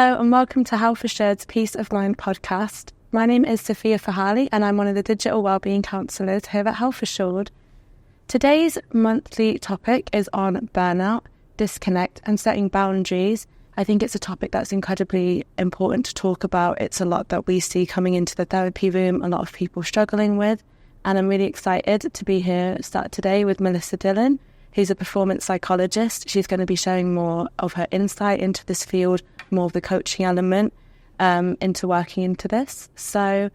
Hello and welcome to Health Assured's Peace of Mind podcast. My name is Sophia Fahali and I'm one of the digital wellbeing counsellors here at Health Assured. Today's monthly topic is on burnout, disconnect and setting boundaries. I think it's a topic that's incredibly important to talk about. It's a lot that we see coming into the therapy room, a lot of people struggling with. And I'm really excited to be here start today with Melissa Dhillon, who's a performance psychologist. She's going to be sharing more of her insight into this field, more of the coaching element into working into this. So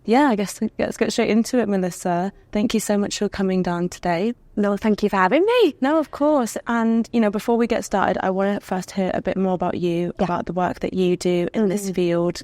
yeah, I guess let's get straight into it, Melissa. Thank you so much for coming down today. No, thank you for having me. No, of course. And, before we get started, I want to first hear a bit more about you, about the work that you do in this field.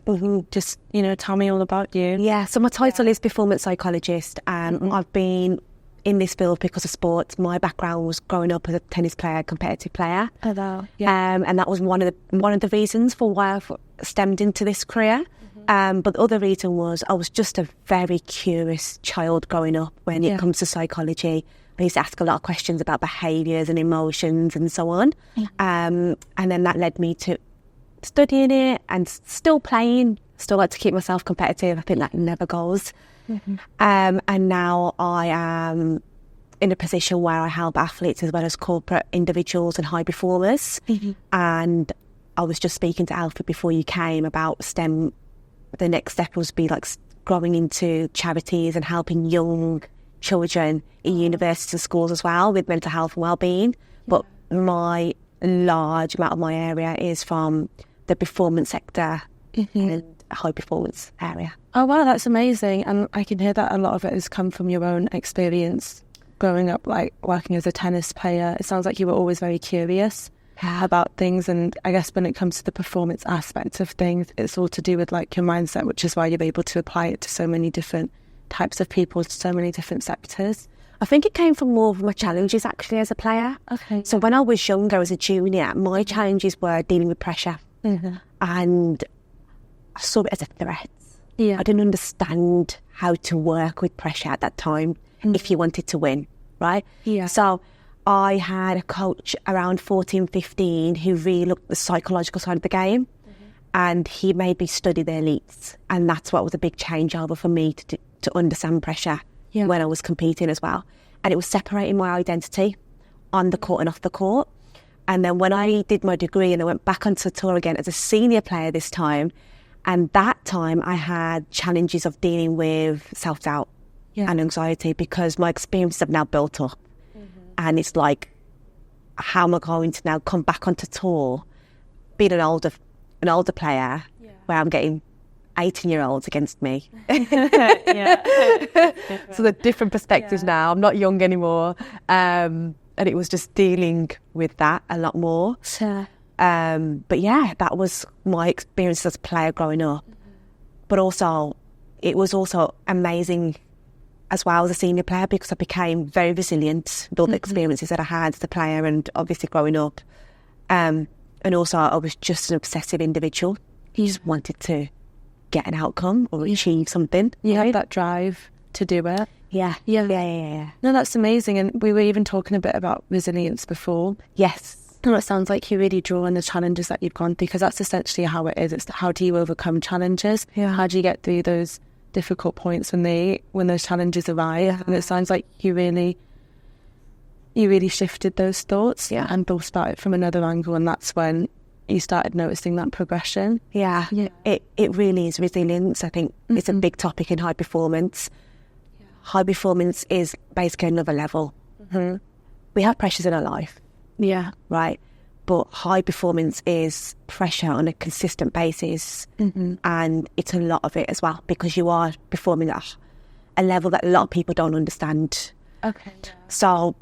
Just, tell me all about you. Yeah, so my title is performance psychologist, and I've been in this field because of sports. My background was growing up as a tennis player, competitive player. Oh, wow. Yeah. And that was one of the reasons for why I've stemmed into this career. But the other reason was I was just a very curious child growing up when it comes to psychology. I used to ask a lot of questions about behaviours and emotions and so on. And then that led me to studying it and still playing. Still like to keep myself competitive. I think that never goes. And now I am in a position where I help athletes as well as corporate individuals and high performers. And I was just speaking to Alfie before you came about STEM. The next step was be like growing into charities and helping young children in universities and schools as well with mental health and wellbeing. But my large amount of my area is from the performance sector and high performance area. Oh wow, that's amazing. And I can hear that a lot of it has come from your own experience growing up, like working as a tennis player. It sounds like you were always very curious about things, and I guess when it comes to the performance aspect of things, it's all to do with like your mindset, which is why you're able to apply it to so many different types of people, to so many different sectors. I think it came from more of my challenges actually as a player. Okay. So when I was younger as a junior, my challenges were dealing with pressure, and I saw it as a threat. Yeah. I didn't understand how to work with pressure at that time if you wanted to win, right? Yeah. So I had a coach around 14, 15 who really looked at the psychological side of the game, and he made me study the elites. And that's what was a big changeover for me to understand pressure when I was competing as well. And it was separating my identity on the court and off the court. And then when I did my degree and I went back onto the tour again as a senior player this time, and that time I had challenges of dealing with self-doubt and anxiety because my experiences have now built up. And it's like, how am I going to now come back onto tour, being an older player, where I'm getting 18-year-olds against me. So the different perspectives now. I'm not young anymore. And it was just dealing with that a lot more. Sure. But yeah, that was my experience as a player growing up. But also, it was also amazing as well as a senior player because I became very resilient with all the experiences that I had as a player and obviously growing up. And also, I was just an obsessive individual. You just wanted to get an outcome or achieve something. You have that drive to do it. Yeah. No, that's amazing. And we were even talking a bit about resilience before. Yes. And it sounds like you really draw on the challenges that you've gone through, because that's essentially how it is. It's how do you overcome challenges? Yeah. How do you get through those difficult points when those challenges arrive? And it sounds like you really shifted those thoughts and thought about it from another angle, and that's when you started noticing that progression. Yeah. It really is resilience. I think it's a big topic in high performance. High performance is basically another level. We have pressures in our life, right? But high performance is pressure on a consistent basis, and it's a lot of it as well because you are performing at a level that a lot of people don't understand. Okay. So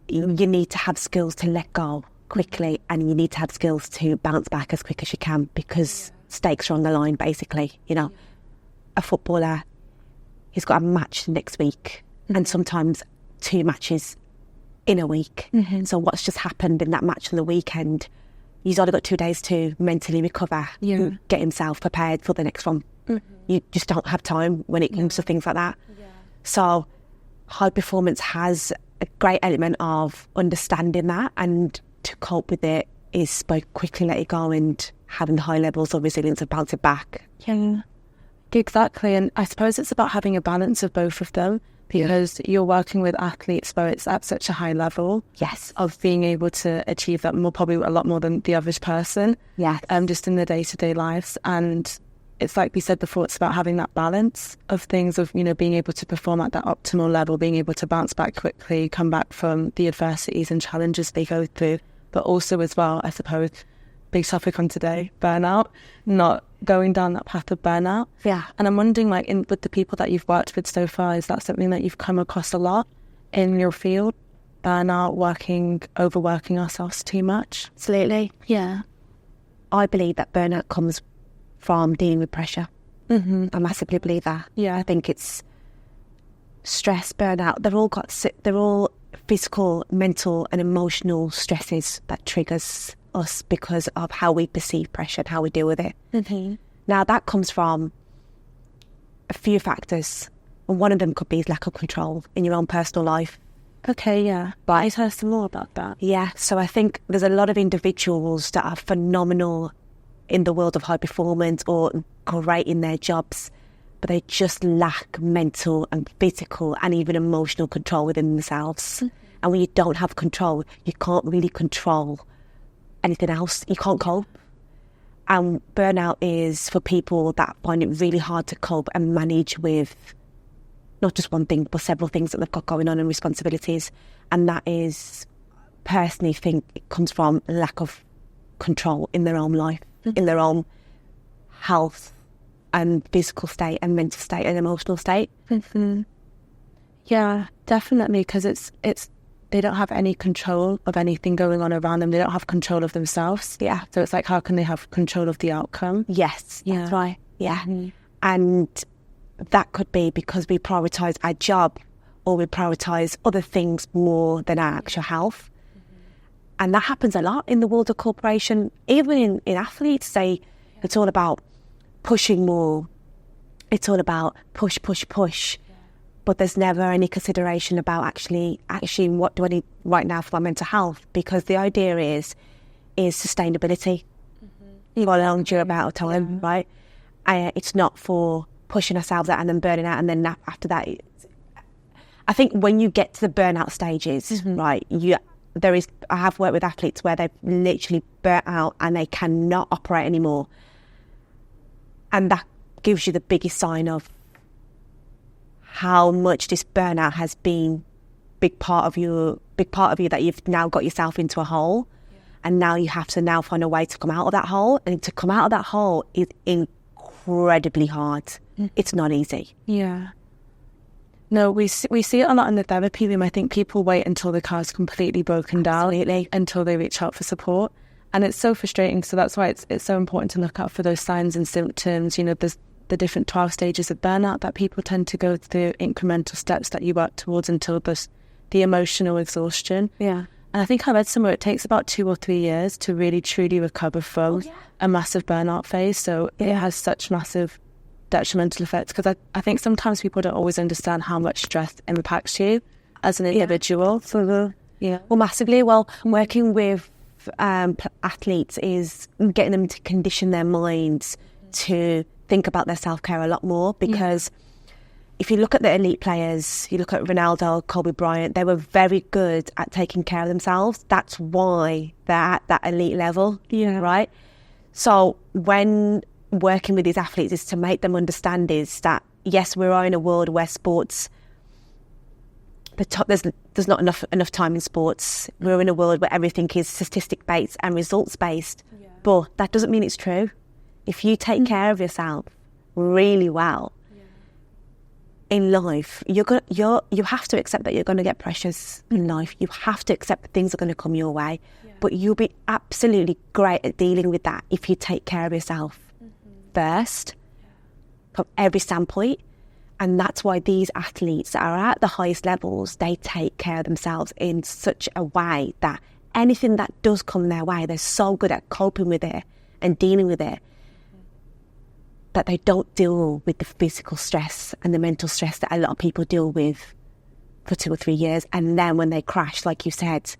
you need to have skills to let go quickly, and you need to have skills to bounce back as quick as you can because stakes are on the line, basically. A footballer, he's got a match next week, and sometimes 2 matches in a week. So what's just happened in that match on the weekend, he's only got 2 days to mentally recover and get himself prepared for the next one. You just don't have time when it comes to things like that. So high performance has a great element of understanding that, and to cope with it is by quickly let it go and having high levels of resilience of bouncing back. Yeah, exactly. And I suppose it's about having a balance of both of them, because you're working with athletes where it's at such a high level, yes, of being able to achieve that more, probably a lot more than the average person, yes, just in their day-to-day lives. And it's like we said before, it's about having that balance of things, of, you know, being able to perform at that optimal level, being able to bounce back quickly, come back from the adversities and challenges they go through, but also as well, I suppose, big topic on today, burnout, not going down that path of burnout. Yeah. And I'm wondering, like, with the people that you've worked with so far, is that something that you've come across a lot in your field? Burnout, overworking ourselves too much? Absolutely. Yeah. I believe that burnout comes from dealing with pressure. Mm-hmm. I massively believe that. Yeah. I think it's stress, burnout. They're all physical, mental and emotional stresses that triggers us because of how we perceive pressure and how we deal with it. Mm-hmm. Now, that comes from a few factors. And one of them could be lack of control in your own personal life. Okay, yeah. But I tell us some more about that. Yeah, so I think there's a lot of individuals that are phenomenal in the world of high performance or great in their jobs, but they just lack mental and physical and even emotional control within themselves. Mm-hmm. And when you don't have control, you can't really control anything else. You can't cope. And burnout is for people that find it really hard to cope and manage with not just one thing, but several things that they've got going on and responsibilities. And that is, personally think it comes from lack of control in their own life, in their own health and physical state and mental state and emotional state. Mm-hmm. Yeah, definitely, because it's they don't have any control of anything going on around them. They don't have control of themselves. Yeah. So it's like, how can they have control of the outcome? Yes, yeah. That's right. Yeah. Mm-hmm. And that could be because we prioritise our job or we prioritise other things more than our actual health. And that happens a lot in the world of corporation. Even in athletes, it's all about pushing more. It's all about push. But there's never any consideration about actually what do I need right now for my mental health? Because the idea is sustainability for a long amount of time, right? It's not for pushing ourselves out and then burning out and then after that. I think when you get to the burnout stages, right, I have worked with athletes where they've literally burnt out and they cannot operate anymore. And that gives you the biggest sign of how much this burnout has been big part of you that you've now got yourself into a hole. Yeah. And now you have to now find a way to come out of that hole. And to come out of that hole is incredibly hard. It's not easy. Yeah. No, we see it a lot in the therapy room. I think people wait until the car's completely broken down until they reach out for support. And it's so frustrating. So that's why it's so important to look out for those signs and symptoms. You know, there's the different 12 stages of burnout that people tend to go through, incremental steps that you work towards until the emotional exhaustion. Yeah. And I think I read somewhere it takes about 2 or 3 years to really truly recover from a massive burnout phase. So it has such massive detrimental effects, because I think sometimes people don't always understand how much stress impacts you as an individual. So well, massively. Well, working with athletes is getting them to condition their minds to think about their self-care a lot more, because if you look at the elite players, you look at Ronaldo, Kobe Bryant, they were very good at taking care of themselves. That's why they're at that elite level, right? So when working with these athletes is to make them understand is that, yes, we are in a world where sports, there's not enough time in sports. We're in a world where everything is statistic-based and results-based, but that doesn't mean it's true. If you take care of yourself really well in life, you have to accept that you're going to get pressures in life. You have to accept that things are going to come your way, but you'll be absolutely great at dealing with that if you take care of yourself first from every standpoint. And that's why these athletes that are at the highest levels, they take care of themselves in such a way that anything that does come their way, they're so good at coping with it and dealing with it, that they don't deal with the physical stress and the mental stress that a lot of people deal with for 2 or 3 years. And then when they crash, like you said,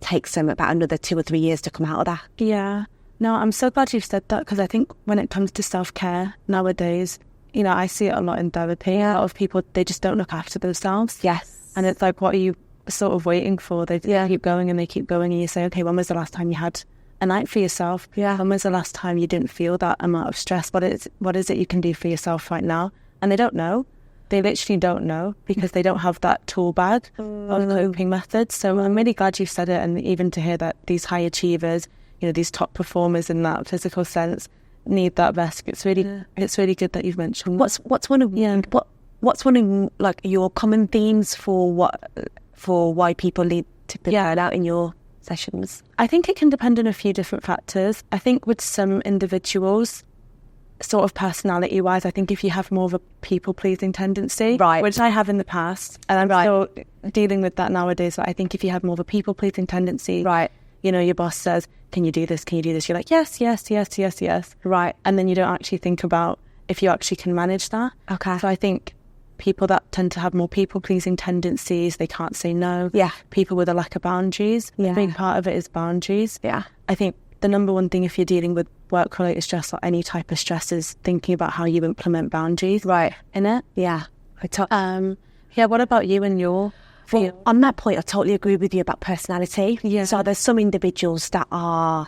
takes them about another 2 or 3 years to come out of that. Yeah. No, I'm so glad you've said that, because I think when it comes to self-care nowadays, you know, I see it a lot in therapy. A lot of people, they just don't look after themselves. Yes. And it's like, what are you sort of waiting for? They keep going and they keep going, and you say, okay, when was the last time you had a night for yourself? When was the last time you didn't feel that amount of stress? What is it you can do for yourself right now? And they don't know. They literally don't know, because they don't have that tool bag of coping methods. So I'm really glad you said it, and even to hear that these high achievers, you know, these top performers in that physical sense, need that rest. It's really good that you've mentioned. What's one of like your common themes for why people need to be burnt out in your sessions? I think it can depend on a few different factors. I think with some individuals, sort of personality wise, I think if you have more of a people pleasing tendency, right, which I have in the past, and I'm still dealing with that nowadays, but I think if you have more of a people pleasing tendency, right, you know, your boss says, can you do this? Can you do this? You're like, yes. Right. And then you don't actually think about if you actually can manage that. Okay. So I think people that tend to have more people-pleasing tendencies, they can't say no. Yeah. People with a lack of boundaries. Yeah. A big part of it is boundaries. Yeah. I think the number one thing if you're dealing with work-related stress or any type of stress is thinking about how you implement boundaries. Right. In it. Yeah. What about you and your... Well, on that point, I totally agree with you about personality. Yeah. So there's some individuals that are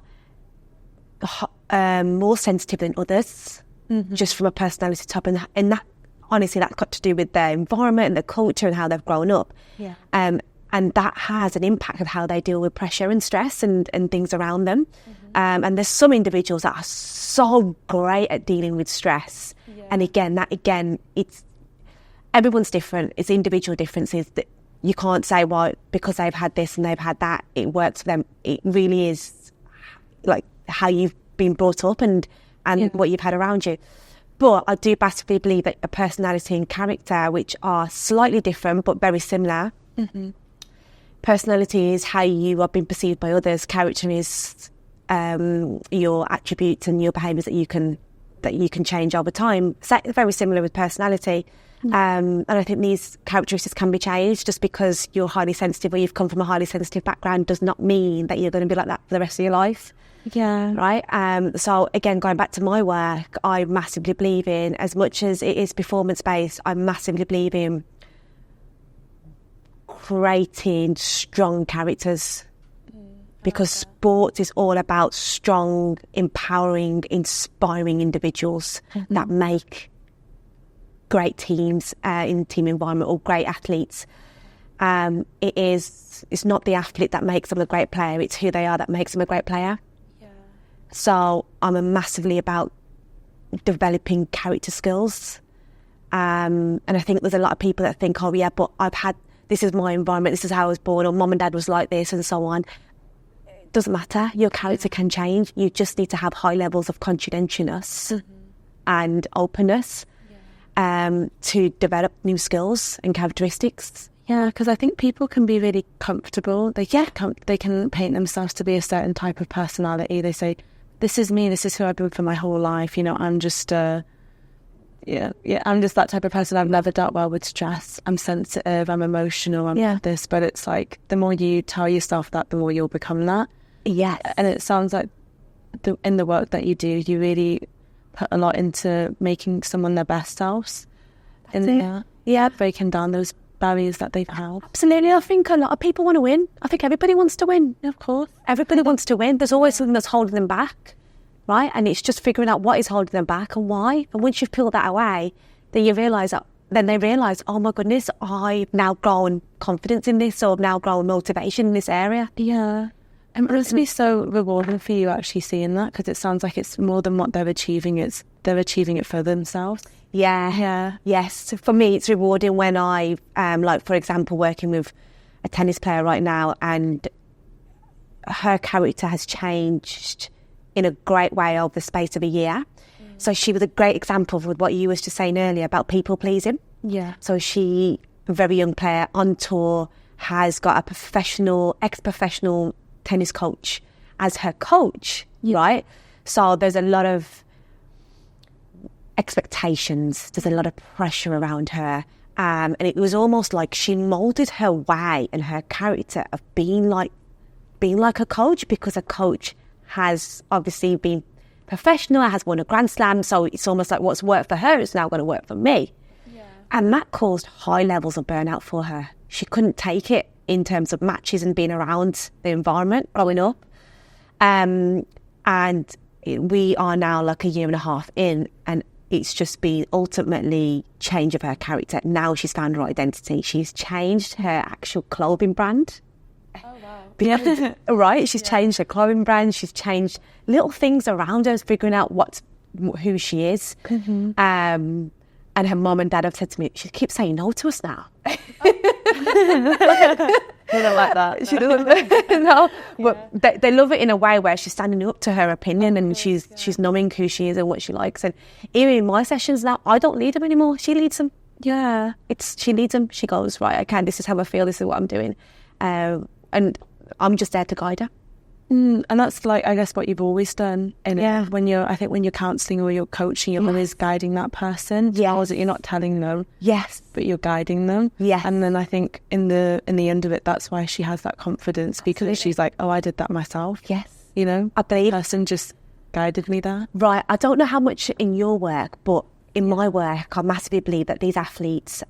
more sensitive than others, just from a personality type, and that honestly, that's got to do with their environment and their culture and how they've grown up. Yeah. And that has an impact of how they deal with pressure and stress and things around them. And there's some individuals that are so great at dealing with stress. Yeah. And again, it's everyone's different. It's individual differences that you can't say, well, because they've had this and they've had that, it works for them. It really is like how you've been brought up and what you've had around you. But I do massively believe that a personality and character, which are slightly different but very similar. Mm-hmm. Personality is how you are being perceived by others. Character is your attributes and your behaviours that you can change over time. So very similar with personality. And I think these characteristics can be changed. Just because you're highly sensitive or you've come from a highly sensitive background does not mean that you're going to be like that for the rest of your life. Yeah. Right. So again, going back to my work, I massively believe in, as much as it is performance based, I massively believe in creating strong characters. Because sports is all about strong, empowering, inspiring individuals that make great teams in team environment, or great athletes. It's not the athlete that makes them a great player, it's who they are that makes them a great player. Yeah. So I'm massively about developing character skills. And I think there's a lot of people that think, oh yeah, but this is my environment, this is how I was born, or mum and dad was like this and so on. It doesn't matter, your character can change. You just need to have high levels of confidentiousness and openness. To develop new skills and characteristics. Yeah, because I think people can be really comfortable. They can paint themselves to be a certain type of personality. They say, "This is me. This is who I've been for my whole life." You know, I'm just I'm just that type of person. I've never dealt well with stress. I'm sensitive. I'm emotional. I'm this. But it's like the more you tell yourself that, the more you'll become that. Yes. And it sounds like in the work that you do, you really put a lot into making someone their best selves. Breaking down those barriers that they've had. Absolutely. I think a lot of people want to win. I think everybody wants to win. Of course. Everybody wants to win. There's always something that's holding them back, right? And it's just figuring out what is holding them back and why. And once you've peeled that away, then they realise, oh my goodness, I've now grown confidence in this, or I've now grown motivation in this area. Yeah. It must be so rewarding for you actually seeing that, because it sounds like it's more than what they're achieving. They're achieving it for themselves. Yeah. Yes. For me, it's rewarding when I, like, for example, working with a tennis player right now, and her character has changed in a great way over the space of a year. So she was a great example of what you was just saying earlier about people pleasing. Yeah. So she, a very young player on tour, has got a ex-professional tennis coach as her coach, right? So there's a lot of expectations, there's a lot of pressure around her, and it was almost like she molded her way and her character of being like a coach, because a coach has obviously been professional, has won a Grand Slam, so it's almost like what's worked for her is now going to work for me. Yeah. And that caused high levels of burnout for her. She couldn't take it in terms of matches and being around the environment growing up. And we are now like a year and a half in, and it's just been ultimately change of her character. Now she's found her identity. She's changed her actual clothing brand. Oh, wow. Yeah. Right? She's changed her clothing brand. She's changed little things around her, figuring out who she is. Mm-hmm. And her mum and dad have said to me, she keeps saying no to us now. They don't like that. She doesn't. No, but they love it in a way where she's standing up to her opinion, and she's knowing who she is and what she likes. And even in my sessions now, I don't lead them anymore. She leads them. Yeah, she leads them. She goes, right, okay, this is how I feel. This is what I'm doing, and I'm just there to guide her. And that's like, I guess, what you've always done. And when you're counselling or you're coaching, you're always guiding that person. Yeah. Or that you're not telling them. Yes. But you're guiding them. Yeah. And then I think in the end of it, that's why she has that confidence, because she's like, oh, I did that myself. Yes. You know, I believe the person just guided me there. Right. I don't know how much in your work, but in my work, I massively believe that these athletes,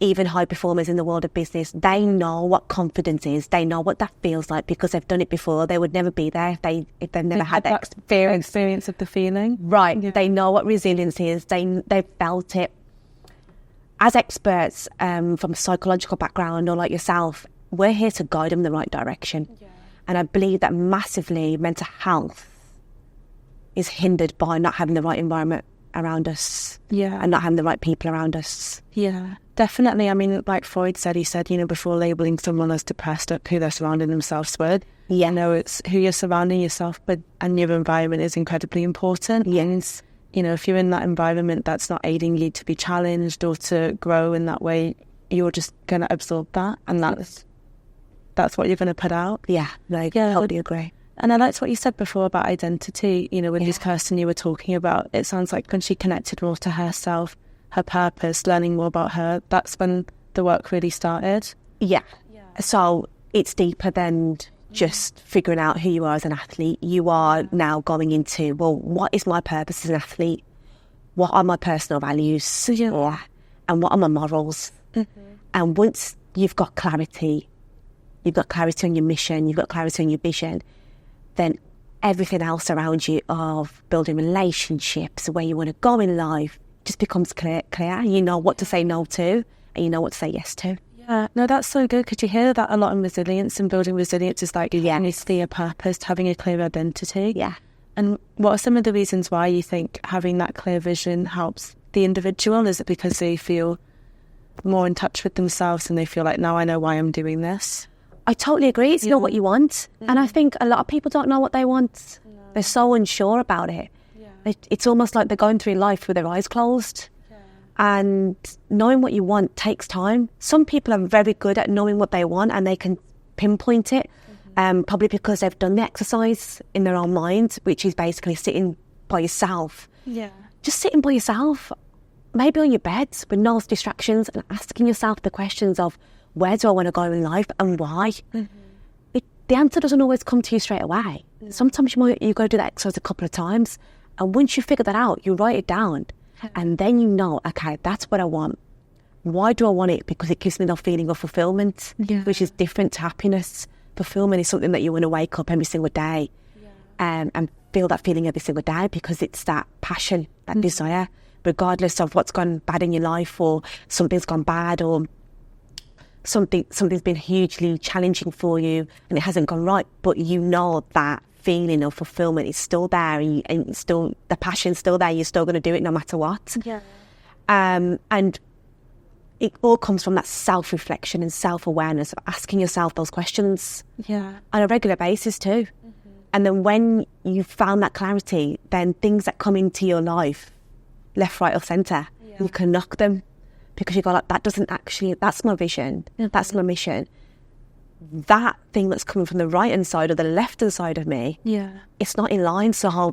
even high performers in the world of business, they know what confidence is. They know what that feels like because they've done it before. They would never be there if they've never had that experience of the feeling. Right. Yeah. They know what resilience is. They've felt it. As experts from a psychological background, or like yourself, we're here to guide them in the right direction. Yeah. And I believe that massively mental health is hindered by not having the right environment around us. Yeah. And not having the right people around us. Yeah. Definitely. I mean, like Freud said, he said, before labelling someone as depressed, who they're surrounding themselves with. Yeah. It's who you're surrounding yourself with, and your environment is incredibly important. Yes. And, if you're in that environment that's not aiding you to be challenged or to grow in that way, you're just going to absorb that. And that's what you're going to put out. Yeah. I totally agree. And I liked what you said before about identity, with this person you were talking about. It sounds like when she connected more to herself, her purpose, learning more about her, that's when the work really started. Yeah. So it's deeper than just figuring out who you are as an athlete. You are now going into, well, what is my purpose as an athlete? What are my personal values? Yeah. And what are my morals? Mm-hmm. And once you've got clarity on your mission, you've got clarity on your vision, then everything else around you of building relationships, where you want to go in life, just becomes clear. You know what to say no to, and you know what to say yes to. Yeah, no, that's so good, because you hear that a lot in resilience, and building resilience is like having a clear purpose, having a clear identity. Yeah. And what are some of the reasons why you think having that clear vision helps the individual? Is it because they feel more in touch with themselves and they feel like, now I know why I'm doing this? I totally agree. It's not what you want. Mm-hmm. And I think a lot of people don't know what they want. No. They're so unsure about it. Yeah. It's almost like they're going through life with their eyes closed. Yeah. And knowing what you want takes time. Some people are very good at knowing what they want, and they can pinpoint it, probably because they've done the exercise in their own mind, which is basically sitting by yourself. Yeah. Just sitting by yourself, maybe on your bed with no distractions, and asking yourself the questions of, where do I want to go in life and why? Mm-hmm. The answer doesn't always come to you straight away. Mm-hmm. Sometimes you got to do that exercise a couple of times. And once you figure that out, you write it down. And then you know, okay, that's what I want. Why do I want it? Because it gives me the feeling of fulfillment, which is different to happiness. Fulfillment is something that you want to wake up every single day and feel that feeling every single day, because it's that passion, that desire, regardless of what's gone bad in your life, or something's gone bad, or something's been hugely challenging for you and it hasn't gone right, but you know that feeling of fulfillment is still there, and still the passion's still there. You're still going to do it no matter what. Yeah. And it all comes from that self-reflection and self-awareness of asking yourself those questions on a regular basis too. Mm-hmm. And then when you've found that clarity, then things that come into your life, left, right or centre, you can knock them. Because you go like, that's my vision, that's my mission. That thing that's coming from the right-hand side or the left-hand side of me, it's not in line, so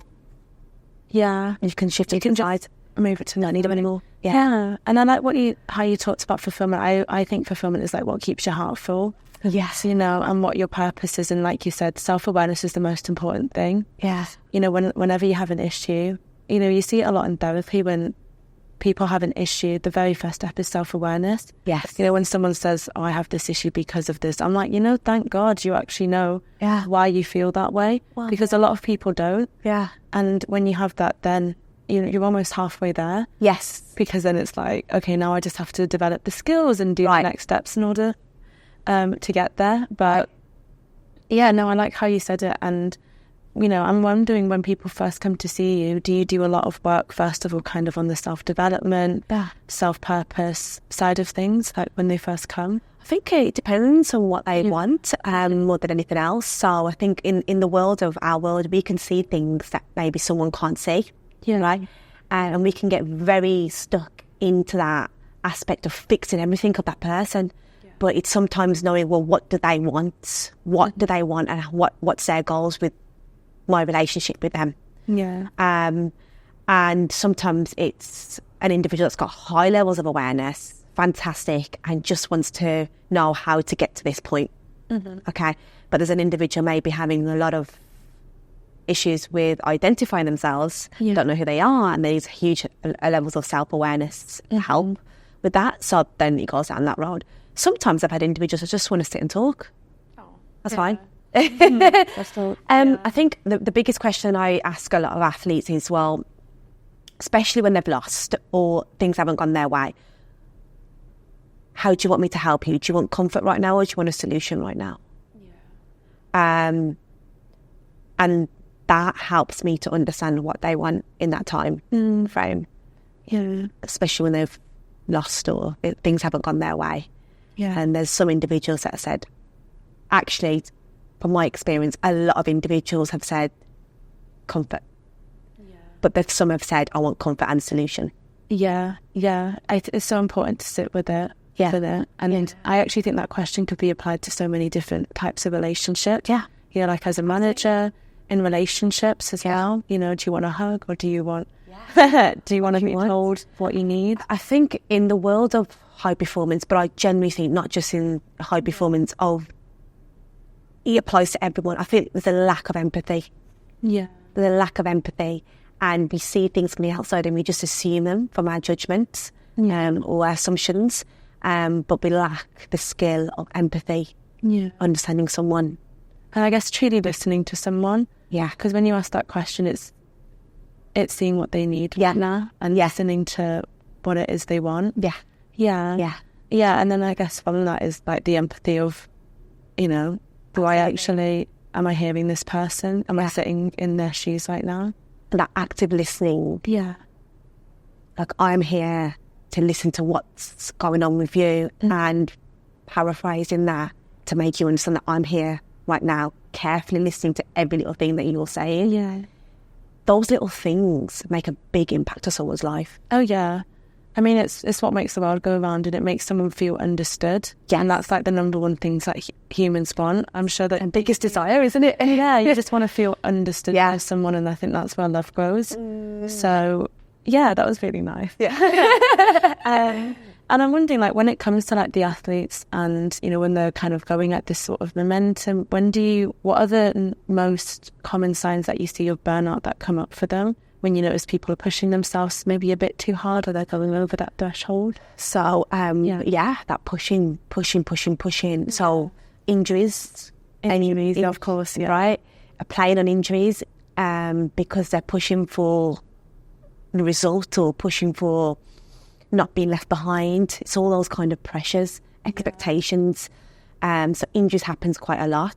you can shift it to the side, move it to not need them anymore. Yeah. And I like how you talked about fulfillment. I think fulfillment is like what keeps your heart full. Yes. And what your purpose is. And like you said, self-awareness is the most important thing. Yeah. Whenever you have an issue, you see it a lot in therapy when people have an issue, the very first step is self-awareness. Yes. When someone says, oh, I have this issue because of this, I'm like, thank God you actually know why you feel that way. Wow. Because a lot of people don't. Yeah. And when you have that, then you're almost halfway there. Yes. Because then it's like, okay, now I just have to develop the skills and do the next steps in order to get there. But I like how you said it. And I'm wondering, when people first come to see you, do you do a lot of work, first of all, kind of on the self-development, self-purpose side of things, like when they first come? I think it depends on what they want more than anything else. So I think in the world of our world, we can see things that maybe someone can't see, right? And we can get very stuck into that aspect of fixing everything of that person. Yeah. But it's sometimes knowing, well, what do they want? What do they want? And what's their goals with my relationship with them? Yeah. And sometimes it's an individual that's got high levels of awareness, fantastic, and just wants to know how to get to this point. Okay. But there's an individual maybe having a lot of issues with identifying themselves, don't know who they are, and there's huge levels of self-awareness help with that. So then it goes down that road. Sometimes I've had individuals that just want to sit and talk. That's fine. I think the biggest question I ask a lot of athletes is, well, especially when they've lost or things haven't gone their way, how do you want me to help you? Do you want comfort right now, or do you want a solution right now? And that helps me to understand what they want in that time frame. Yeah. Especially when they've lost or things haven't gone their way. Yeah. And there's some individuals that have said, actually, from my experience, a lot of individuals have said comfort. Yeah. But some have said, I want comfort and solution. Yeah. It's so important to sit with it. And I actually think that question could be applied to so many different types of relationships. Yeah. Like as a manager, in relationships as well. Do you want a hug, or do you want to be told what you need? I think in the world of high performance, but I generally think not just in high performance, it applies to everyone. I think there's a lack of empathy. Yeah. There's a lack of empathy, and we see things from the outside and we just assume them from our judgments or our assumptions, but we lack the skill of empathy, understanding someone. And I guess truly listening to someone. Yeah. Because when you ask that question, it's seeing what they need right now and listening to what it is they want. Yeah. And then I guess from that is like the empathy of, am I hearing this person? Am I sitting in their shoes right now? That active listening. Yeah. Like, I'm here to listen to what's going on with you and paraphrasing that to make you understand that I'm here right now, carefully listening to every little thing that you're saying. Yeah. Those little things make a big impact to someone's life. Oh, yeah. I mean, it's what makes the world go around, and it makes someone feel understood. Yeah. And that's like the number one thing that humans want. I'm sure that... And biggest desire, isn't it? Yeah, you just want to feel understood by someone, and I think that's where love grows. So, yeah, that was really nice. Yeah. And I'm wondering, like, when it comes to, like, the athletes and, when they're kind of going at this sort of momentum, what are the most common signs that you see of burnout that come up for them? When you notice people are pushing themselves maybe a bit too hard, or they're going over that threshold? So, that pushing. So, injuries, of course, right? Playing on injuries because they're pushing for the result or pushing for not being left behind. It's all those kind of pressures, expectations. So injuries happens quite a lot.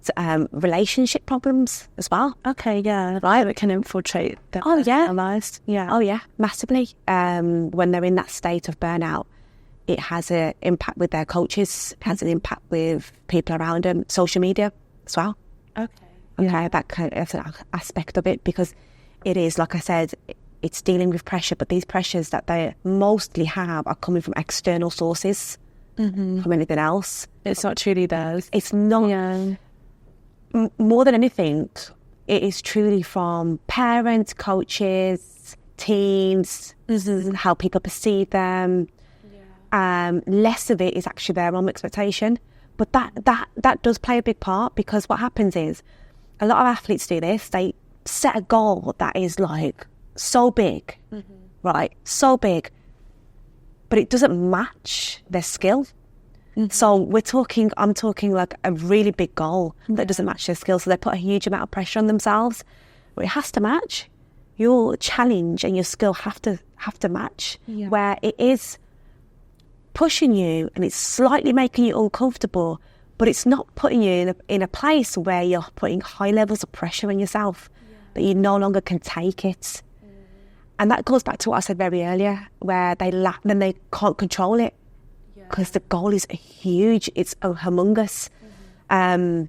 Relationship problems as well. Okay, yeah. Right, it can infiltrate their lives. Yeah. Oh, yeah, massively. When they're in that state of burnout, it has an impact with their coaches, it has an impact with people around them, social media as well. Okay. That kind of an aspect of it, because it is, like I said, it's dealing with pressure, but these pressures that they mostly have are coming from external sources, from anything else. It's not truly theirs. It's not. Yeah. More than anything, it is truly from parents, coaches, teams, how people perceive them. Yeah. Less of it is actually their own expectation. But that does play a big part, because what happens is a lot of athletes do this. They set a goal that is like so big, right? So big, but it doesn't match their skill. So I'm talking like a really big goal that doesn't match their skill. So they put a huge amount of pressure on themselves, but it has to match. Your challenge and your skill have to match, where it is pushing you and it's slightly making you uncomfortable, but it's not putting you in a place where you're putting high levels of pressure on yourself that you no longer can take it. And that goes back to what I said very earlier, where they lack, then they can't control it, because the goal is huge, it's humongous. And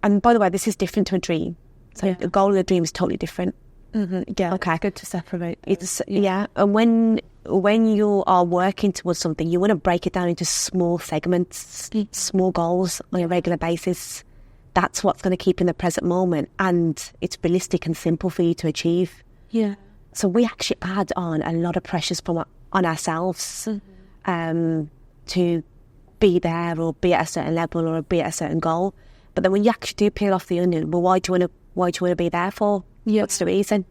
by the way, this is different to a dream. So the goal and a dream is totally different. Yeah, okay. It's good to separate those. And when you are working towards something, you want to break it down into small segments, small goals on a regular basis. That's what's going to keep in the present moment, and it's realistic and simple for you to achieve. Yeah. So we actually add on a lot of pressures on ourselves to be there or be at a certain level or be at a certain goal. But then when you actually do peel off the onion, well, why do you want to be there for? What's the reason?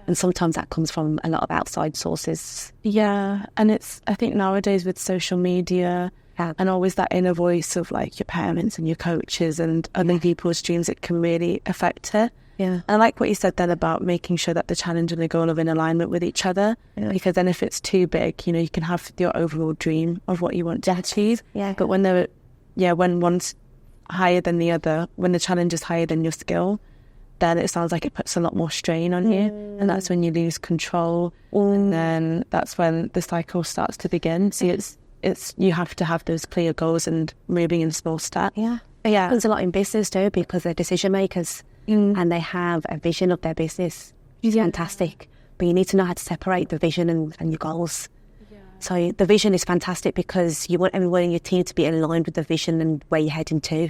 And sometimes that comes from a lot of outside sources. Yeah, and I think nowadays with social media and always that inner voice of like your parents and your coaches and other people's dreams, it can really affect it. Yeah. And I like what you said then about making sure that the challenge and the goal are in alignment with each other, because then if it's too big, you can have your overall dream of what you want to achieve. Yeah. But when one's higher than the other, when the challenge is higher than your skill, then it sounds like it puts a lot more strain on you, and that's when you lose control, and then that's when the cycle starts to begin. So it's you have to have those clear goals and moving in small steps. Yeah. There's a lot in business too, because they're decision makers and they have a vision of their business. It's fantastic, but you need to know how to separate the vision and your goals. So the vision is fantastic because you want everyone in your team to be aligned with the vision and where you're heading to.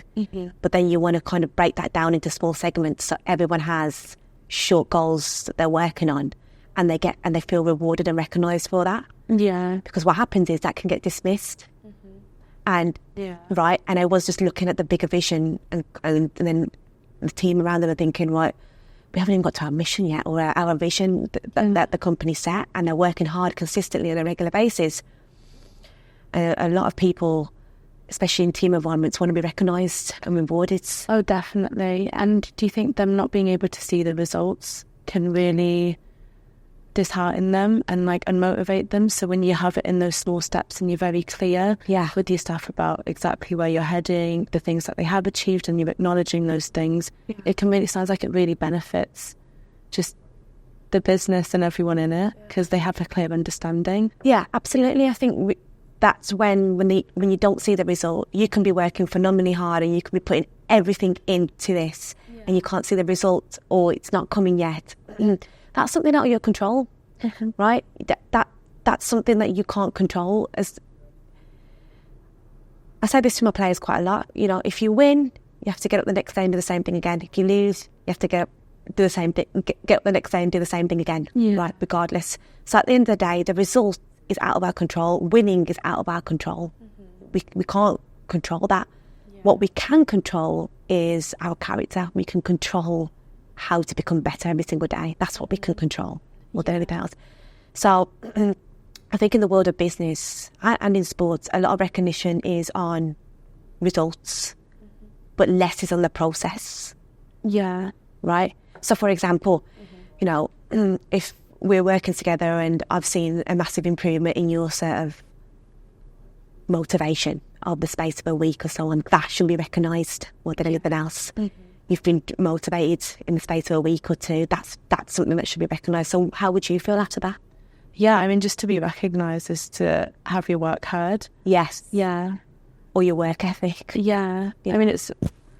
But then you want to kind of break that down into small segments, so everyone has short goals that they're working on, and they feel rewarded and recognised for that. Yeah. Because what happens is that can get dismissed. And right, and I was just looking at the bigger vision, and then the team around them are thinking, right, we haven't even got to our mission yet, or our vision that the company set, and they're working hard consistently on a regular basis. A lot of people, especially in team environments, want to be recognised and rewarded. Oh, definitely. And do you think them not being able to see the results can really dishearten them and unmotivate them? So when you have it in those small steps and you're very clear with your staff about exactly where you're heading, the things that they have achieved, and you're acknowledging those things, it can really sounds like it really benefits just the business and everyone in it, because they have a clear understanding. Yeah, absolutely. I think that's when you don't see the result, you can be working phenomenally hard and you can be putting everything into this and you can't see the result, or it's not coming yet. That's something out of your control, right? That's something that you can't control. As I say this to my players quite a lot, if you win, you have to get up the next day and do the same thing again. If you lose, you have to get up the same thing, get up the next day and do the same thing again, right? Regardless. So at the end of the day, the result is out of our control. Winning is out of our control. We can't control that. What we can control is our character. We can control how to become better every single day. That's what we can control more than anything else. So I think in the world of business and in sports, a lot of recognition is on results, but less is on the process. Yeah. Right? So for example, if we're working together and I've seen a massive improvement in your sort of motivation of the space of a week or so, and that should be recognised more than anything else. You've been motivated in the space of a week or two. That's something that should be recognised. So how would you feel after that? Yeah, I mean, just to be recognised is to have your work heard. Yes. Yeah. Or your work ethic. Yeah. I mean, it's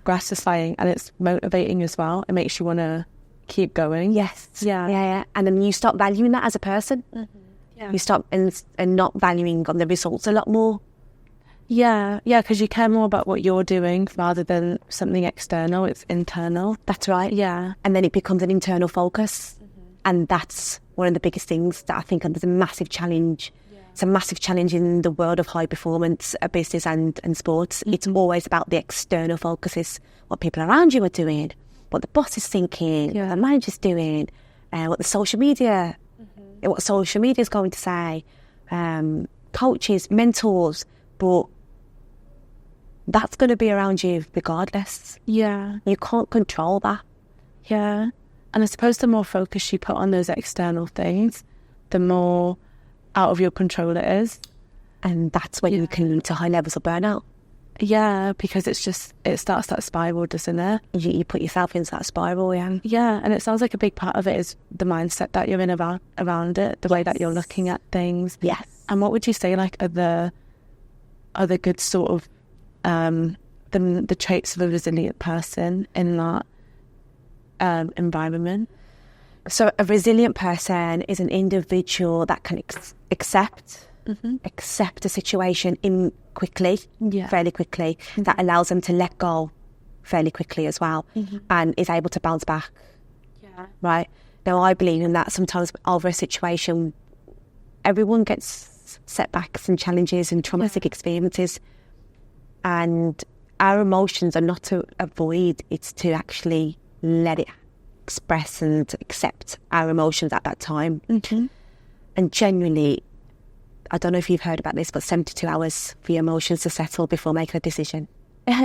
gratifying and it's motivating as well. It makes you want to keep going. Yes. Yeah. And then you start valuing that as a person. You stop and not valuing on the results a lot more. Yeah, because you care more about what you're doing rather than something external. It's internal. That's right. Yeah. And then it becomes an internal focus. And that's one of the biggest things that I think there's a massive challenge It's a massive challenge in the world of high performance business and sports. It's always about the external focuses, what people around you are doing, what the boss is thinking, what the manager's doing, what the social media, what social media is going to say, coaches, mentors, but that's going to be around you regardless. Yeah. You can't control that. Yeah. And I suppose the more focus you put on those external things, the more out of your control it is. And that's when you can lead to high levels of burnout. Yeah, because it starts that spiral, doesn't it? You put yourself into that spiral, Yeah, and it sounds like a big part of it is the mindset that you're in around it, the way that you're looking at things. Yes. And what would you say, like, are the good sort of the traits of a resilient person in that environment? So a resilient person is an individual that can accept a situation fairly quickly, that allows them to let go fairly quickly as well, and is able to bounce back. Yeah. Right? Now, I believe in that sometimes over a situation, everyone gets setbacks and challenges and traumatic experiences, and our emotions are not to avoid, it's to actually let it express and accept our emotions at that time. And genuinely, I don't know if you've heard about this, but 72 hours for your emotions to settle before making a decision.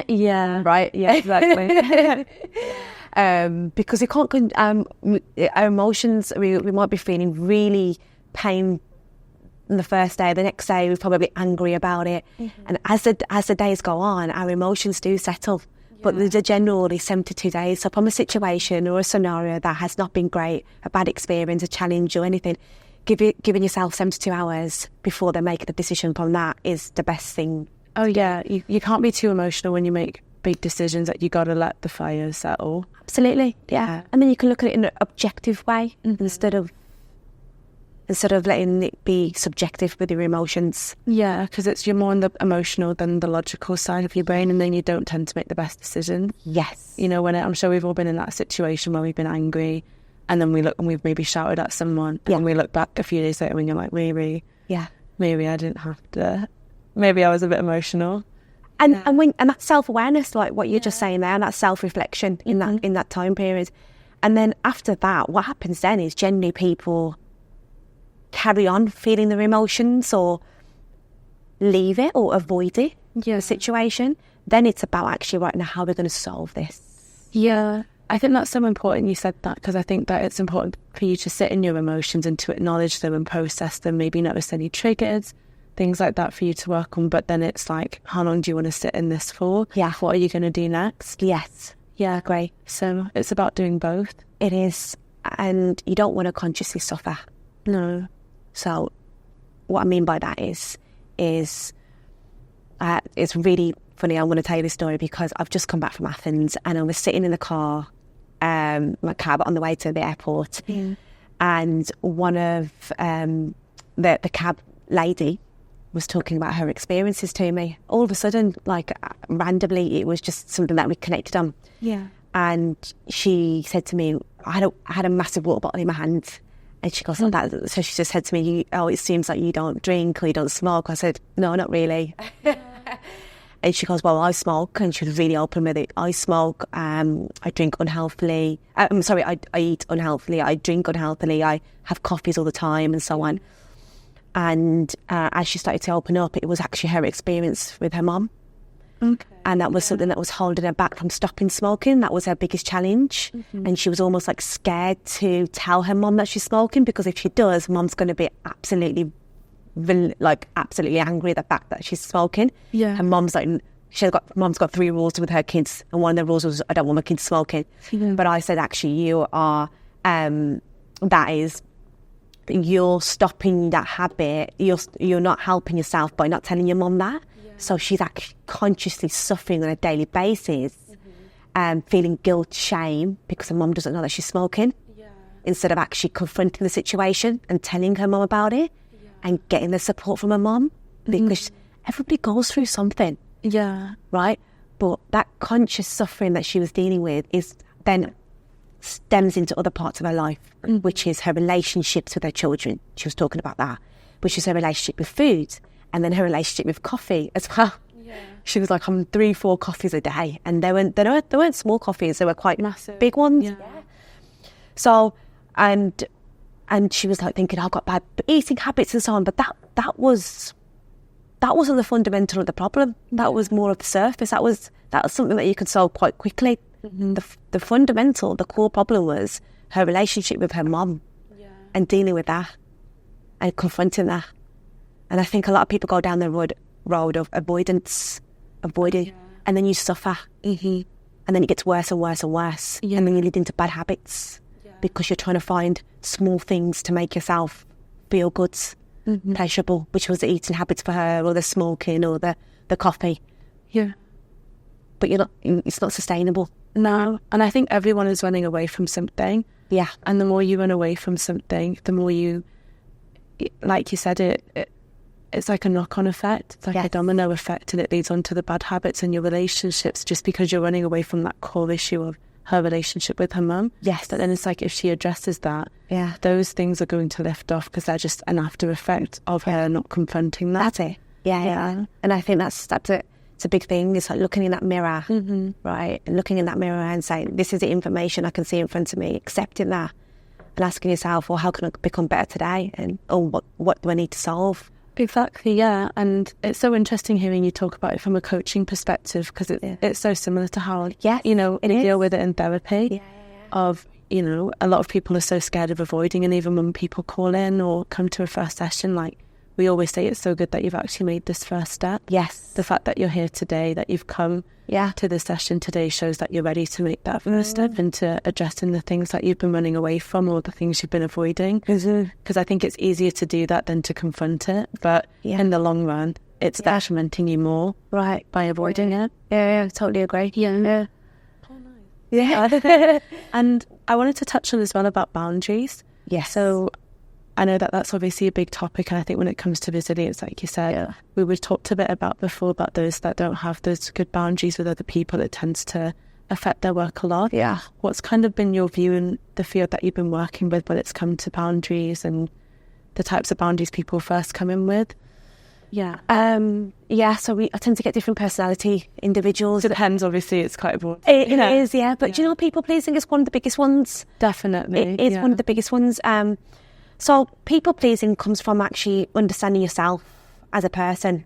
Yeah. Right? Yeah, exactly. Because you can't, our emotions, we might be feeling really pain on the first day. The next day, we're probably angry about it. And as the days go on, our emotions do settle. But the general is 72 days. So from a situation or a scenario that has not been great, a bad experience, a challenge or anything, giving yourself 72 hours before they make the decision from that is the best thing. Oh, yeah. You can't be too emotional when you make big decisions, that you got to let the fire settle. Absolutely, yeah. And then you can look at it in an objective way instead of letting it be subjective with your emotions. Yeah, because you're more on the emotional than the logical side of your brain, and then you don't tend to make the best decisions. Yes. You know, I'm sure we've all been in that situation where we've been angry, and then we look and we've maybe shouted at someone, and we look back a few days later and you're like, maybe I didn't have to. Maybe I was a bit emotional. And that self-awareness, like what you're just saying there, and that self-reflection in that time period. And then after that, what happens then is generally people carry on feeling their emotions or leave it or avoid it, the situation. Then it's about actually, right now, how we're going to solve this. Yeah, I think that's so important you said that, because I think that it's important for you to sit in your emotions and to acknowledge them and process them, maybe notice any triggers, things like that for you to work on. But then it's like, how long do you want to sit in this for? Yeah. What are you going to do next? Yes. Yeah, great. So it's about doing both. It is. And you don't want to consciously suffer. No. So what I mean by that is it's really funny. I'm going to tell you this story because I've just come back from Athens and I was sitting in the car, my cab on the way to the airport, and one of the cab lady was talking about her experiences to me. All of a sudden, like randomly, it was just something that we connected on. Yeah. And she said to me, I had a massive water bottle in my hand. And she goes, so she just said to me, it seems like you don't drink or you don't smoke. I said, no, not really. And she goes, well, I smoke. And she was really open with it. I smoke, I drink unhealthily. I eat unhealthily. I drink unhealthily. I have coffees all the time and so on. And as she started to open up, it was actually her experience with her mum. Okay. And that was something that was holding her back from stopping smoking. That was her biggest challenge. And she was almost like scared to tell her mum that she's smoking, because if she does, mum's going to be absolutely angry at the fact that she's smoking. Yeah. And mum's got 3 rules with her kids, and one of the rules was, I don't want my kids smoking. But I said, actually, you are, you're stopping that habit. You're not helping yourself by not telling your mum that. So she's actually consciously suffering on a daily basis, feeling guilt, shame, because her mum doesn't know that she's smoking, instead of actually confronting the situation and telling her mum about it and getting the support from her mum, because everybody goes through something. Yeah. Right? But that conscious suffering that she was dealing with is then stems into other parts of her life, which is her relationships with her children. She was talking about that. which is her relationship with food, and then her relationship with coffee as well. Yeah. She was like, I'm 3-4 coffees a day, and they weren't small coffees; they were quite massive, big ones. Yeah. So, and she was like thinking, I've got bad eating habits and so on, but that wasn't the fundamental of the problem. That was more of the surface. That was something that you could solve quite quickly. Mm-hmm. The fundamental, the core problem was her relationship with her mum, and dealing with that and confronting that. And I think a lot of people go down the road of avoiding, and then you suffer. Mm-hmm. And then it gets worse and worse and worse. Yeah. And then you lead into bad habits because you're trying to find small things to make yourself feel good, pleasurable, which was the eating habits for her, or the smoking, or the coffee. Yeah. But it's not sustainable. No. And I think everyone is running away from something. Yeah. And the more you run away from something, the more you, like you said, it's like a knock-on effect. It's like a domino effect, and it leads on to the bad habits in your relationships just because you're running away from that core issue of her relationship with her mum. Yes. But then it's like if she addresses that, those things are going to lift off because they're just an after effect of her not confronting that. That's it. Yeah. And I think that's it's a big thing. It's like looking in that mirror, right? And looking in that mirror and saying, this is the information I can see in front of me, accepting that, and asking yourself, well, how can I become better today? And what do I need to solve? Exactly, yeah. And it's so interesting hearing you talk about it from a coaching perspective, because it's so similar to how, you deal with it in therapy. Of, a lot of people are so scared of avoiding, and even when people call in or come to a first session, like, we always say it's so good that you've actually made this first step. Yes. The fact that you're here today, that you've come to the session today, shows that you're ready to make that first step into addressing the things that you've been running away from, or the things you've been avoiding. Because I think it's easier to do that than to confront it. But in the long run, it's detrimenting you more by avoiding it. Yeah, totally agree. Yeah. Oh, nice. Yeah. And I wanted to touch on as well about boundaries. Yes. So I know that that's obviously a big topic, and I think when it comes to resilience, like you said, we talked a bit about those that don't have those good boundaries with other people. It tends to affect their work a lot. Yeah. What's kind of been your view in the field that you've been working with when it's come to boundaries and the types of boundaries people first come in with? Yeah. So I tend to get different personality individuals. It depends, obviously, it's quite broad. It is, yeah. But people pleasing is one of the biggest ones. Definitely. It is one of the biggest ones. So people pleasing comes from actually understanding yourself as a person.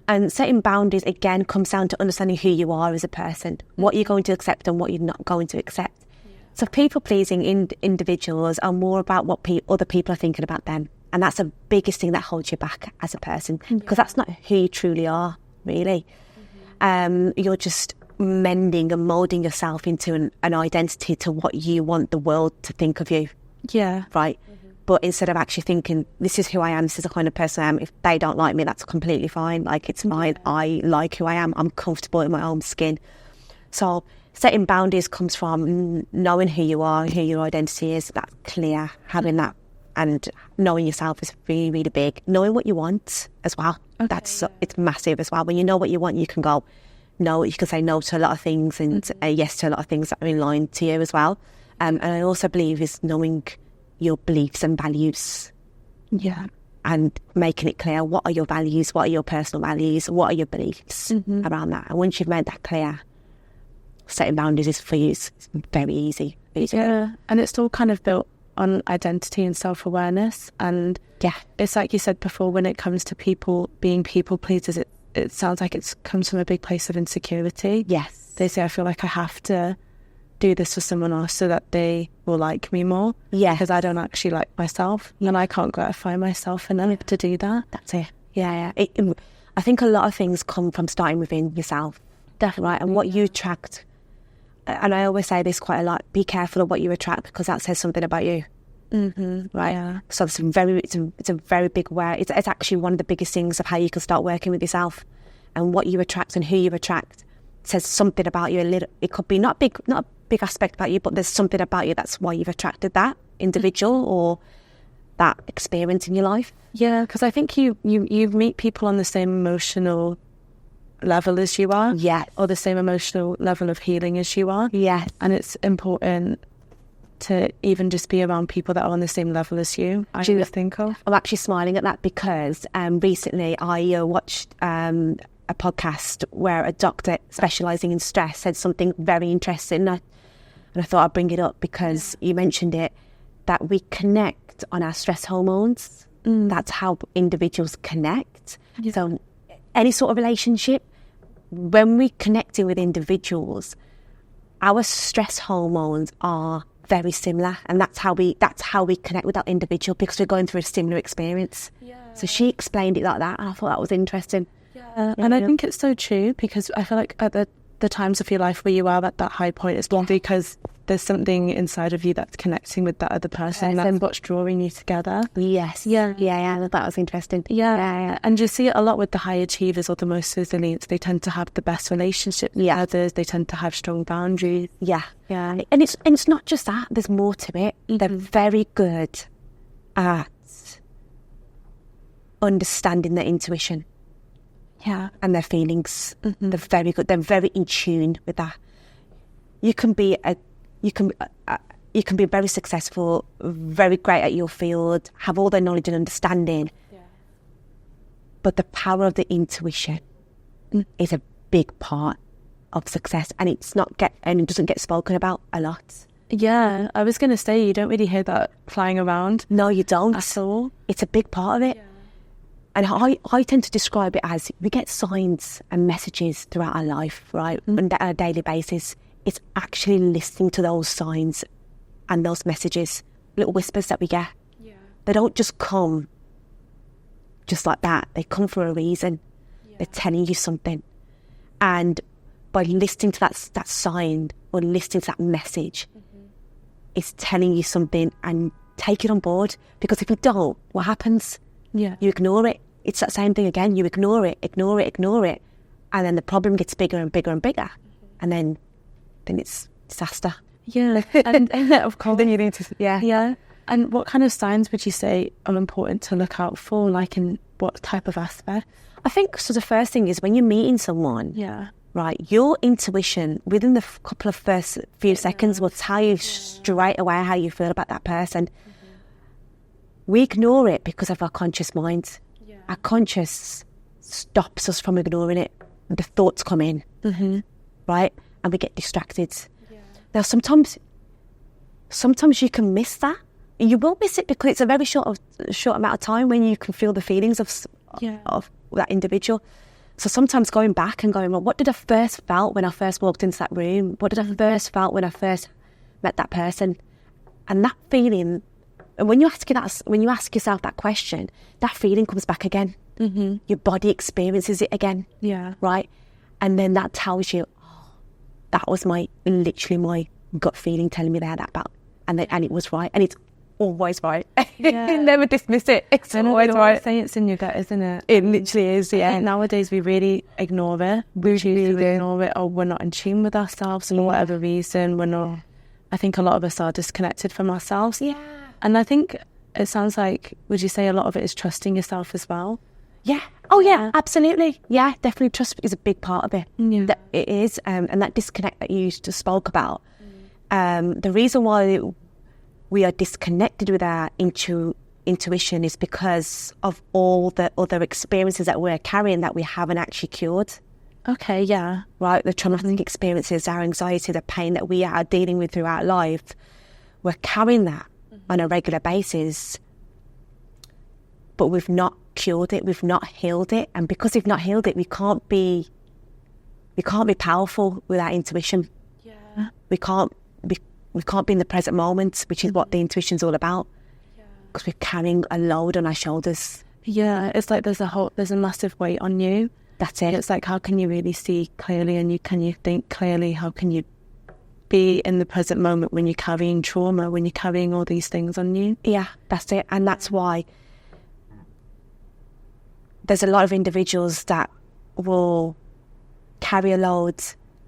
And setting boundaries, again, comes down to understanding who you are as a person, what you're going to accept and what you're not going to accept. Yeah. So people pleasing individuals are more about what other people are thinking about them. And that's the biggest thing that holds you back as a person, because that's not who you truly are, really. Mm-hmm. You're just mending and moulding yourself into an identity to what you want the world to think of you. Yeah. Right. Mm-hmm. But instead of actually thinking, this is who I am, this is the kind of person I am, if they don't like me, that's completely fine. Like, it's fine. I like who I am. I'm comfortable in my own skin. So setting boundaries comes from knowing who you are, who your identity is. That's clear. Having that and knowing yourself is really, really big. Knowing what you want as well. Okay, it's massive as well. When you know what you want, you can go no. You can say no to a lot of things and yes to a lot of things that are in line to you as well. And I also believe is knowing your beliefs and values. Yeah. And making it clear, what are your values, what are your personal values, what are your beliefs around that. And once you've made that clear, setting boundaries is for you, it's very easy. Yeah, and it's all kind of built on identity and self-awareness. And it's like you said before, when it comes to people being people pleasers, it sounds like it comes from a big place of insecurity. Yes. They say, I feel like I have to do this for someone else so that they will like me more. Yeah. Because I don't actually like myself, and I can't gratify myself enough to do that. That's it. Yeah. I think a lot of things come from starting within yourself. Definitely. Right. And what you attract, and I always say this quite a lot, be careful of what you attract, because that says something about you. Right. Yeah. So it's a very big word. It's actually one of the biggest things of how you can start working with yourself, and what you attract and who you attract says something about you. It could be not a big aspect about you, but there's something about you that's why you've attracted that individual or that experience in your life. Yeah, because I think you meet people on the same emotional level as you are. Yeah. Or the same emotional level of healing as you are. Yes. And it's important to even just be around people that are on the same level as you, I always think of. I'm actually smiling at that because recently I watched a podcast where a doctor specialising in stress said something very interesting, and I thought I'd bring it up because you mentioned it, that we connect on our stress hormones. That's how individuals connect. Yeah. So any sort of relationship, when we're connecting with individuals, our stress hormones are very similar, and that's how we connect with that individual, because we're going through a similar experience. Yeah. So she explained it like that, and I thought that was interesting. Yeah. And I think it's so true, because I feel like at the times of your life where you are at that high point, it's because there's something inside of you that's connecting with that other person. That's what's drawing you together. Yes. Yeah. That was interesting. Yeah. And you see it a lot with the high achievers or the most resilient. They tend to have the best relationships with others. They tend to have strong boundaries. Yeah. And it's not just that. There's more to it. They're very good at understanding their intuition. Yeah. And their feelings. They're very good. They're very in tune with that. You can be very successful, very great at your field, have all the knowledge and understanding, but the power of the intuition is a big part of success, and it doesn't get spoken about a lot. Yeah, I was going to say, you don't really hear that flying around. No, you don't at all. It's a big part of it. And I tend to describe it as, we get signs and messages throughout our life, right, on a daily basis. It's actually listening to those signs and those messages, little whispers that we get. Yeah. They don't just come just like that. They come for a reason. Yeah. They're telling you something. And by listening to that sign or listening to that message, it's telling you something, and take it on board. Because if you don't, what happens? Yeah. You ignore it. It's that same thing again. You ignore it. And then the problem gets bigger and bigger and bigger. And then it's disaster. Yeah. And of course. Then you need to, Yeah. And what kind of signs would you say are important to look out for, like in what type of aspect? I think, so the first thing is when you're meeting someone, right, your intuition within the couple of first few seconds will tell you straight away how you feel about that person. We ignore it because of our conscious mind. Our conscious stops us from ignoring it. The thoughts come in, right? And we get distracted. Yeah. Now, sometimes you can miss that. You will miss it because it's a very short amount of time when you can feel the feelings of that individual. So sometimes going back and going, well, what did I first felt when I first walked into that room? What did I first felt when I first met that person? And that feeling, and when you ask yourself that question, that feeling comes back again. Your body experiences it again. Yeah. Right? And then that tells you, that was literally my gut feeling telling me that about, and it was right, and it's always right. Yeah. Never dismiss it. It's always right. Say it's in your gut, isn't it? It literally is. Yeah. Nowadays we really ignore it. We choose to ignore it, or we're not in tune with ourselves for whatever reason. We're not. I think a lot of us are disconnected from ourselves. Yeah. And I think it sounds like, would you say a lot of it is trusting yourself as well? Yeah. Oh, yeah, absolutely. Yeah, definitely. Trust is a big part of it. Yeah. That it is. And that disconnect that you just spoke about, the reason why we are disconnected with our intuition is because of all the other experiences that we're carrying that we haven't actually cured. Okay, yeah. Right, the traumatic experiences, our anxiety, the pain that we are dealing with throughout life, we're carrying that on a regular basis, but we've not cured it, we've not healed it, and because we've not healed it, we can't be powerful with our intuition. Yeah. We can't be in the present moment, which is what the intuition's all about, because we're carrying a load on our shoulders. Yeah, it's like there's a massive weight on you. That's it. It's like, how can you really see clearly, and can you think clearly? How can you be in the present moment when you're carrying trauma, when you're carrying all these things on you? Yeah, that's it. And that's why there's a lot of individuals that will carry a load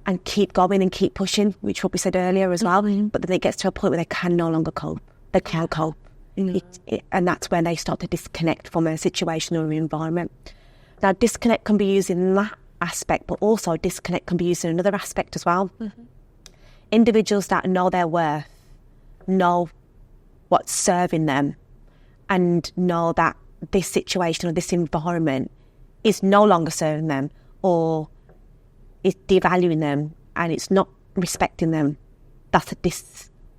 and keep going and keep pushing, which what we said earlier as well. But then it gets to a point where they can no longer cope. They can't cope. And that's when they start to disconnect from a situation or an environment. Now, disconnect can be used in that aspect, but also disconnect can be used in another aspect as well. Individuals that know their worth know what's serving them and know that this situation or this environment is no longer serving them or is devaluing them and it's not respecting them,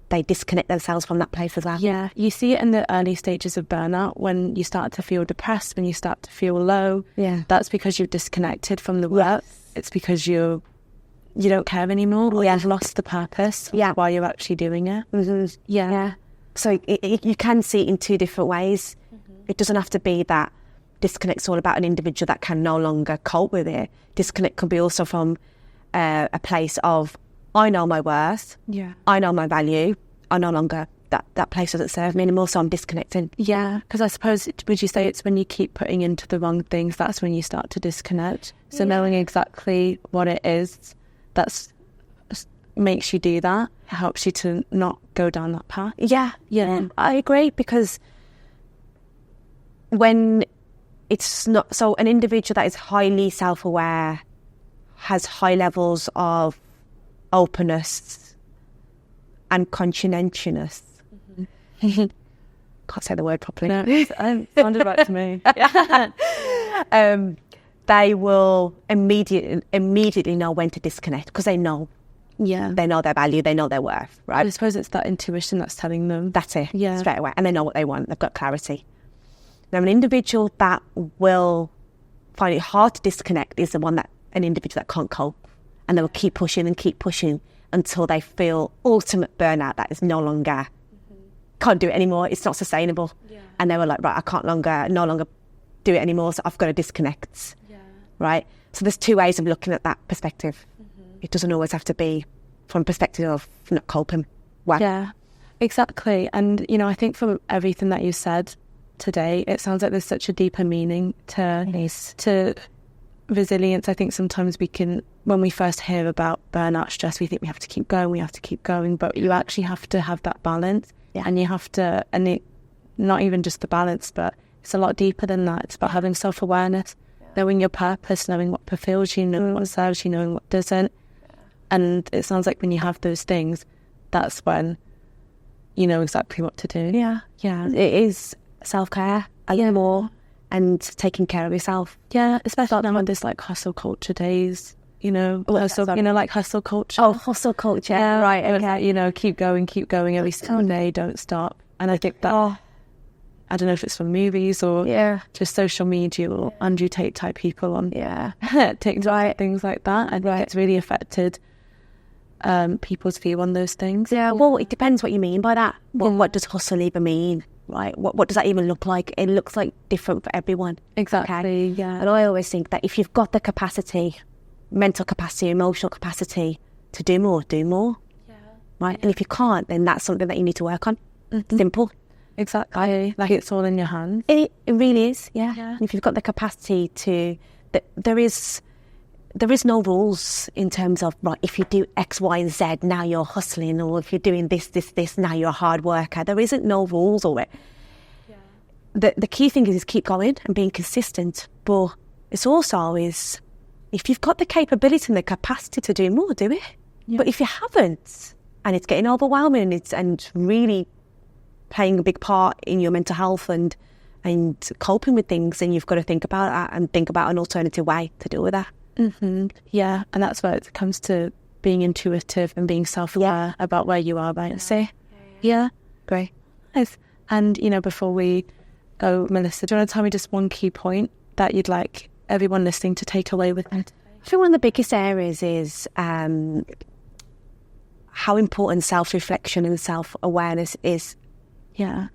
they disconnect themselves from that place as well. Yeah, you see it in the early stages of burnout when you start to feel depressed, when you start to feel low. Yeah. That's because you've disconnected from the work. Yes. It's because you don't care anymore, or you've lost the purpose of why you're actually doing it. Mm-hmm. Yeah. So you can see it in two different ways. Mm-hmm. It doesn't have to be that disconnect's all about an individual that can no longer cope with it. Disconnect can be also from a place of, I know my worth, I know my value, I no longer, that place doesn't serve me anymore, so I'm disconnecting. Yeah, because I suppose, would you say it's when you keep putting into the wrong things, that's when you start to disconnect? So knowing exactly what it is that's makes you do that, helps you to not go down that path. Yeah, I agree, because when it's not, so an individual that is highly self-aware has high levels of openness and conscientiousness. Mm-hmm. Can't say the word properly. No, it sounded right to me. They will immediately know when to disconnect, because they know. Yeah. They know their value, they know their worth, right? I suppose it's that intuition that's telling them. That's it, yeah, straight away. And they know what they want, they've got clarity. Now, an individual that will find it hard to disconnect is an individual that can't cope. And they will keep pushing until they feel ultimate burnout, that is no longer, can't do it anymore, it's not sustainable. Yeah. And they were like, right, I no longer do it anymore, so I've got to disconnect. Yeah. Right? So there's two ways of looking at that perspective. Mm-hmm. It doesn't always have to be from a perspective of not coping well. Yeah, exactly. And, I think from everything that you said today, it sounds like there's such a deeper meaning to resilience. I think sometimes when we first hear about burnout stress, we think we have to keep going, but you actually have to have that balance. Yeah. And you have to, not even just the balance, but it's a lot deeper than that. It's about having self-awareness, knowing your purpose, knowing what fulfills you, knowing what serves you, knowing what doesn't. Yeah. And it sounds like when you have those things, that's when you know exactly what to do. Yeah. It is self-care a little more, and taking care of yourself. Yeah, especially now when there's like hustle culture days, like hustle culture. Oh, hustle culture. Yeah, right, okay. Keep going every single day, don't stop. And I think that, I don't know if it's from movies or just social media or Andrew Tate type people on TikTok, things like that. I think it's really affected people's view on those things. Yeah, well, it depends what you mean by that. What does hustle even mean? Right? What does that even look like? It looks like different for everyone. Exactly, okay? yeah. And I always think that if you've got the capacity, mental capacity, emotional capacity to do more. Yeah. Right? And if you can't, then that's something that you need to work on. Mm-hmm. Simple. Exactly. Like it's all in your hands. It really is, yeah. And if you've got the capacity to... There is no rules in terms of, right, if you do X, Y, and Z, now you're hustling, or if you're doing this, now you're a hard worker. There isn't no rules or it. Yeah. The key thing is keep going and being consistent. But it's also if you've got the capability and the capacity to do more, do it. Yeah. But if you haven't, and it's getting overwhelming, and really playing a big part in your mental health and coping with things, then you've got to think about that and think about an alternative way to deal with that. Mm-hmm. Yeah, and that's where it comes to being intuitive and being self-aware about where you are right now. Yeah, great. Nice. And, before we go, Melissa, do you want to tell me just one key point that you'd like everyone listening to take away with it? I think one of the biggest areas is how important self-reflection and self-awareness is. Yeah.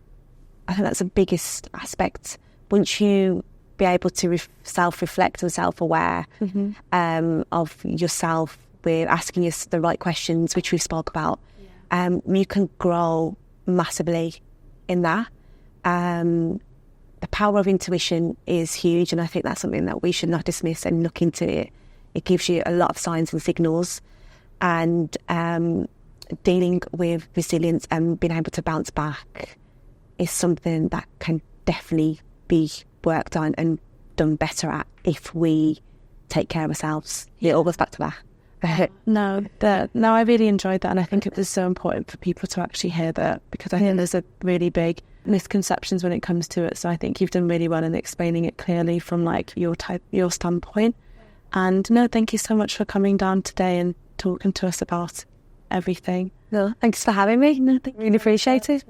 I think that's the biggest aspect. Once you be able to self-reflect and self-aware of yourself with asking you the right questions, which we spoke about, you can grow massively in that. The power of intuition is huge, and I think that's something that we should not dismiss and look into it. It gives you a lot of signs and signals, and dealing with resilience and being able to bounce back is something that can definitely be worked on and done better at if we take care of ourselves. It all goes back to that. No, I really enjoyed that, and I think it was so important for people to actually hear that, because I think there's a really big misconceptions when it comes to it. So I think you've done really well in explaining it clearly from like your standpoint. And no, thank you so much for coming down today and talking to us about everything. No, thanks for having me. No, really appreciate it.